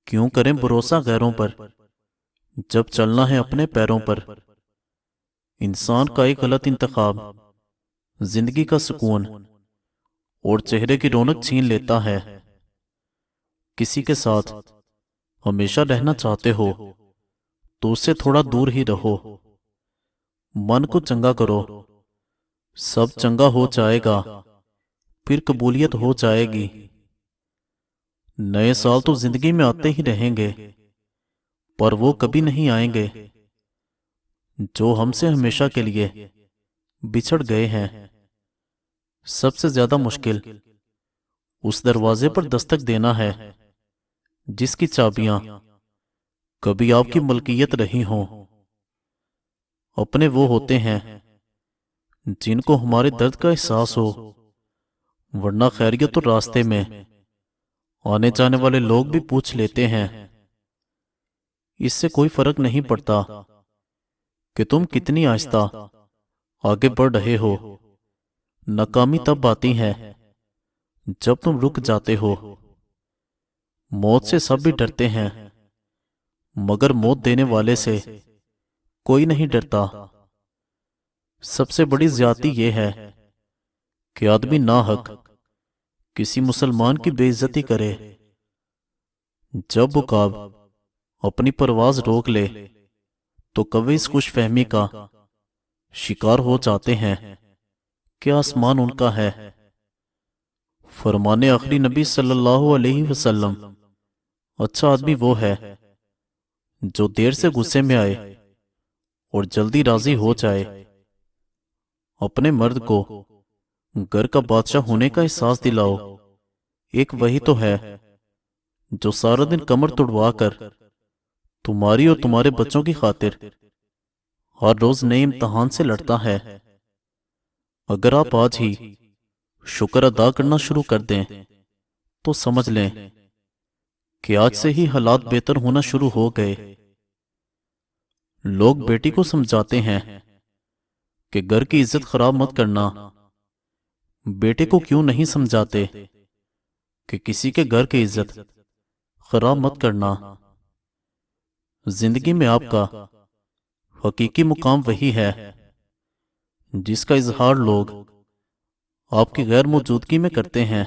کیوں کریں بھروسہ غیروں پر جب چلنا ہے اپنے پیروں پر؟ انسان کا ایک غلط انتخاب زندگی کا سکون اور چہرے کی رونق چھین لیتا ہے۔ کسی کے ساتھ ہمیشہ رہنا چاہتے ہو تو اس سے تھوڑا دور ہی رہو۔ من کو چنگا کرو، سب چنگا ہو جائے گا، پھر قبولیت ہو جائے گی۔ نئے سال تو زندگی میں آتے ہی رہیں گے، پر وہ کبھی نہیں آئیں گے جو ہم سے ہمیشہ کے لیے بچھڑ گئے ہیں۔ سب سے زیادہ مشکل اس دروازے پر دستک دینا ہے جس کی چابیاں کبھی آپ کی ملکیت رہی ہوں۔ اپنے وہ ہوتے ہیں جن کو ہمارے درد کا احساس ہو، ورنہ خیریت تو راستے میں آنے جانے والے لوگ بھی پوچھ لیتے ہیں۔ اس سے کوئی فرق نہیں پڑتا کہ تم کتنی آہستہ آگے بڑھ رہے ہو۔ ناکامی تب آتی ہے جب تم رک جاتے ہو۔ موت سے سب بھی ڈرتے ہیں، مگر موت دینے والے سے کوئی نہیں ڈرتا۔ سب سے بڑی زیادتی یہ ہے کہ آدمی ناحق کسی مسلمان کی بے عزتی کرے۔ جب عقاب اپنی پرواز روک لے تو کوے اس خوش فہمی کا شکار ہو جاتے ہیں کہ آسمان ان کا ہے۔ فرمان آخری نبی صلی اللہ علیہ وسلم، اچھا آدمی وہ ہے جو دیر سے غصے میں آئے اور جلدی راضی ہو جائے۔ اپنے مرد کو گھر کا بادشاہ ہونے کا احساس دلاؤ۔ ایک وہی تو ہے جو سارا دن کمر توڑوا کر تمہاری اور تمہارے بچوں کی خاطر ہر روز نئے امتحان سے لڑتا ہے۔ اگر آپ آج ہی شکر ادا کرنا شروع کر دیں تو سمجھ لیں کہ آج سے ہی حالات بہتر ہونا شروع ہو گئے۔ لوگ بیٹی کو سمجھاتے ہیں کہ گھر کی عزت خراب مت کرنا۔ بیٹے کو کیوں نہیں سمجھاتے کہ کسی کے گھر کی عزت خراب مت کرنا؟ زندگی میں آپ کا حقیقی مقام وہی ہے جس کا اظہار لوگ آپ کی غیر موجودگی میں کرتے ہیں۔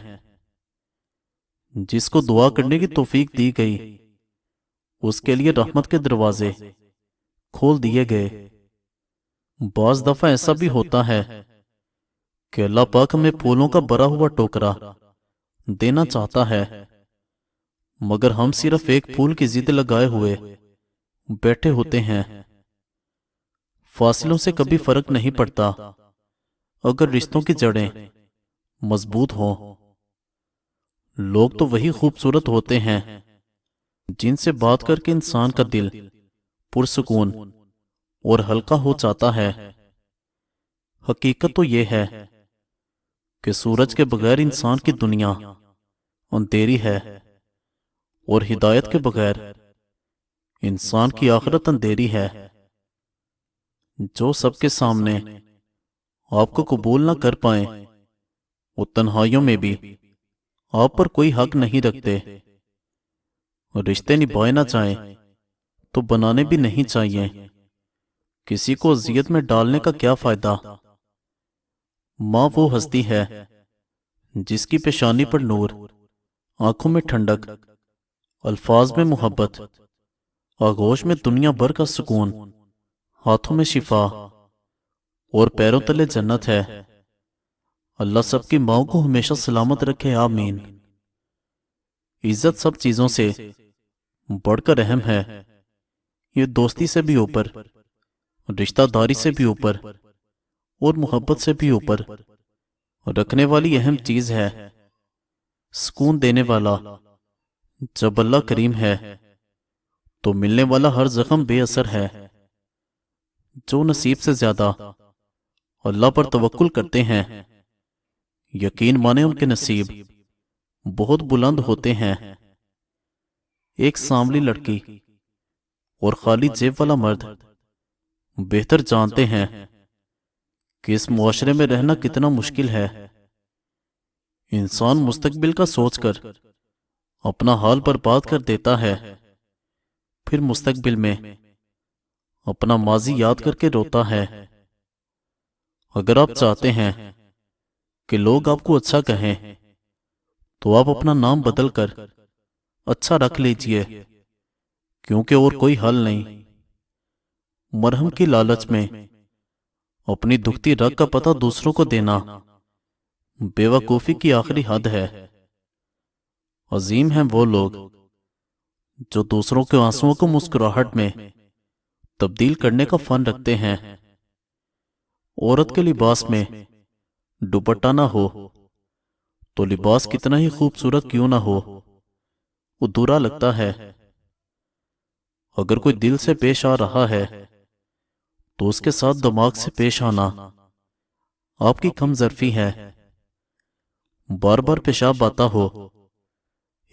جس کو دعا کرنے کی توفیق دی گئی اس کے لیے رحمت کے دروازے کھول دیے گئے۔ بعض دفعہ ایسا بھی ہوتا ہے کہ اللہ پاک ہمیں پھولوں کا بھرا ہوا ٹوکرا دینا چاہتا ہے، مگر ہم صرف ایک پھول کی ضد لگائے ہوئے بیٹھے ہوتے ہیں۔ فاصلوں سے کبھی فرق نہیں پڑتا اگر رشتوں کی جڑیں مضبوط ہوں۔ لوگ تو وہی خوبصورت ہوتے ہیں جن سے بات کر کے انسان کا دل پرسکون اور ہلکا ہو جاتا ہے۔ حقیقت تو یہ ہے کہ سورج کے بغیر انسان کی دنیا اندھیری ہے، اور ہدایت کے بغیر انسان کی آخرت اندھیری ہے۔ جو سب کے سامنے آپ کو قبول نہ کر پائیں وہ تنہائیوں میں بھی آپ پر کوئی حق نہیں رکھتے۔ رشتے نبھائے نہ چاہیں تو بنانے بھی نہیں چاہیے۔ کسی کو اذیت میں ڈالنے کا کیا فائدہ؟ ماں وہ ہستی ہے جس کی پیشانی پر نور، آنکھوں میں ٹھنڈک، الفاظ میں محبت، آغوش میں دنیا بھر کا سکون، ہاتھوں میں شفا اور پیروں تلے جنت ہے۔ اللہ سب کی ماؤں کو ہمیشہ سلامت رکھے، آمین۔ عزت سب چیزوں سے بڑھ کر اہم ہے۔ یہ دوستی سے بھی اوپر، رشتہ داری سے بھی اوپر اور محبت سے بھی اوپر رکھنے والی اہم چیز ہے۔ سکون دینے والا جب اللہ کریم ہے تو ملنے والا ہر زخم بے اثر ہے۔ جو نصیب سے زیادہ اللہ پر توکل کرتے ہیں، یقین مانے ان کے نصیب بہت بلند ہوتے ہیں۔ ایک سانولی لڑکی اور خالی جیب والا مرد بہتر جانتے ہیں کہ اس معاشرے میں رہنا کتنا مشکل ہے۔ انسان مستقبل کا سوچ کر اپنا حال برباد کر دیتا ہے، پھر مستقبل میں اپنا ماضی یاد کر کے روتا ہے۔ اگر آپ چاہتے ہیں کہ لوگ آپ کو اچھا کہیں تو آپ اپنا نام بدل کر اچھا رکھ لیجئے، کیونکہ اور کوئی حل نہیں۔ مرہم کی لالچ میں اپنی دکھتی رگ کا پتہ دوسروں کو دینا بے وقوفی کی آخری حد ہے۔ عظیم ہیں وہ لوگ جو دوسروں کے آنسوؤں کو مسکراہٹ میں تبدیل کرنے کا فن رکھتے ہیں۔ عورت کے لباس میں دوپٹہ نہ ہو تو لباس کتنا ہی خوبصورت کیوں نہ ہو، ادھورا لگتا ہے۔ اگر کوئی دل سے پیش آ رہا ہے تو اس کے ساتھ دماغ سے پیش آنا آپ کی کم ظرفی ہے۔ بار بار پیشاب آتا ہو،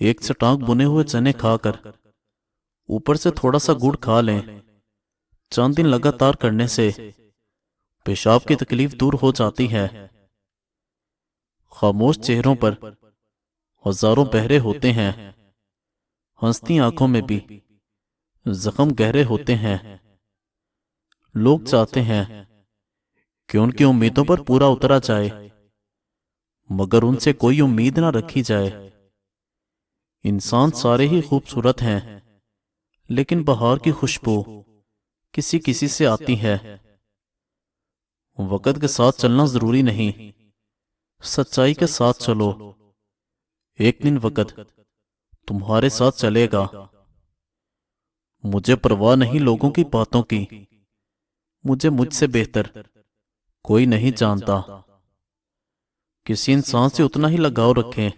ایک چٹانک بنے ہوئے چنے کھا کر اوپر سے تھوڑا سا گڑ کھا لیں، چند دن لگاتار کرنے سے پیشاب کی تکلیف دور ہو جاتی ہے۔ خاموش چہروں پر ہزاروں بہرے ہوتے ہیں، ہنستی آنکھوں میں بھی زخم گہرے ہوتے ہیں۔ لوگ چاہتے ہیں کہ ان کی امیدوں پر پورا اترا جائے، مگر ان سے کوئی امید نہ رکھی جائے۔ انسان سارے ہی خوبصورت ہیں، لیکن بہار کی خوشبو کسی کسی سے آتی ہے۔ وقت کے ساتھ چلنا ضروری نہیں، سچائی کے ساتھ چلو، ایک دن وقت تمہارے ساتھ چلے گا۔ مجھے پرواہ نہیں لوگوں کی باتوں کی، مجھے مجھ سے بہتر کوئی نہیں جانتا۔ کسی انسان سے اتنا ہی لگاؤ رکھیں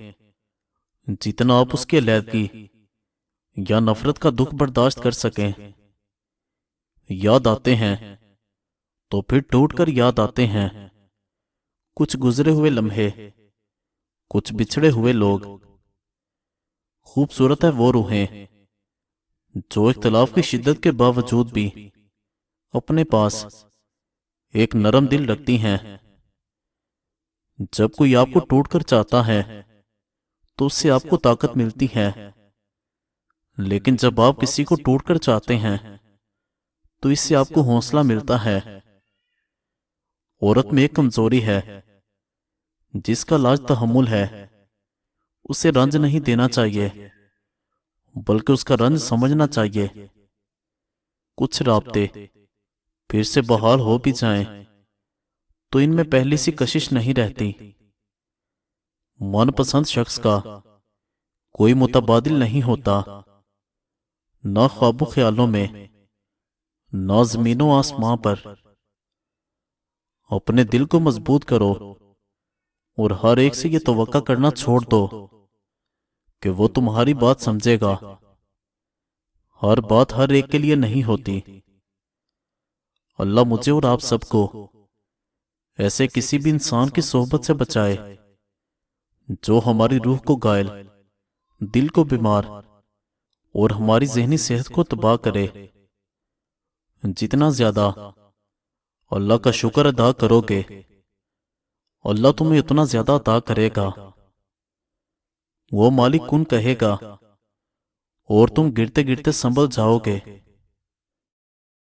جتنا آپ اس کی علیحدگی یا نفرت کا دکھ برداشت کر سکیں۔ یاد آتے ہیں تو پھر ٹوٹ کر یاد آتے ہیں، کچھ گزرے ہوئے لمحے، کچھ بچھڑے ہوئے لوگ۔ خوبصورت ہے وہ روحیں جو اختلاف کی شدت کے باوجود بھی اپنے پاس ایک نرم دل رکھتی ہیں۔ جب کوئی آپ کو ٹوٹ کر چاہتا ہے تو اس سے آپ کو طاقت ملتی ہے، لیکن جب آپ کسی کو ٹوٹ کر چاہتے ہیں تو اس سے آپ کو حوصلہ ملتا ہے۔ عورت میں ایک کمزوری ہے جس کا علاج تحمل ہے۔ اسے رنج نہیں دینا چاہیے، بلکہ اس کا رنج سمجھنا چاہیے۔ کچھ رابطے پھر سے بحال ہو بھی جائیں تو ان میں پہلی سی کشش نہیں رہتی۔ من پسند شخص کا کوئی متبادل نہیں ہوتا، نہ خواب و خیالوں میں، نہ زمین و آسمان پر۔ اپنے دل کو مضبوط کرو اور ہر ایک سے یہ توقع کرنا چھوڑ دو کہ وہ تمہاری بات سمجھے گا۔ ہر بات ہر ایک کے لیے نہیں ہوتی۔ اللہ مجھے اور آپ سب کو ایسے کسی بھی انسان کی صحبت سے بچائے جو ہماری روح کو گائل، دل کو بیمار اور ہماری ذہنی صحت کو تباہ کرے۔ جتنا زیادہ اللہ کا شکر ادا کرو گے، اللہ تمہیں اتنا زیادہ عطا کرے گا۔ وہ مالک کن کہے گا اور تم گرتے گرتے سنبھل جاؤ گے۔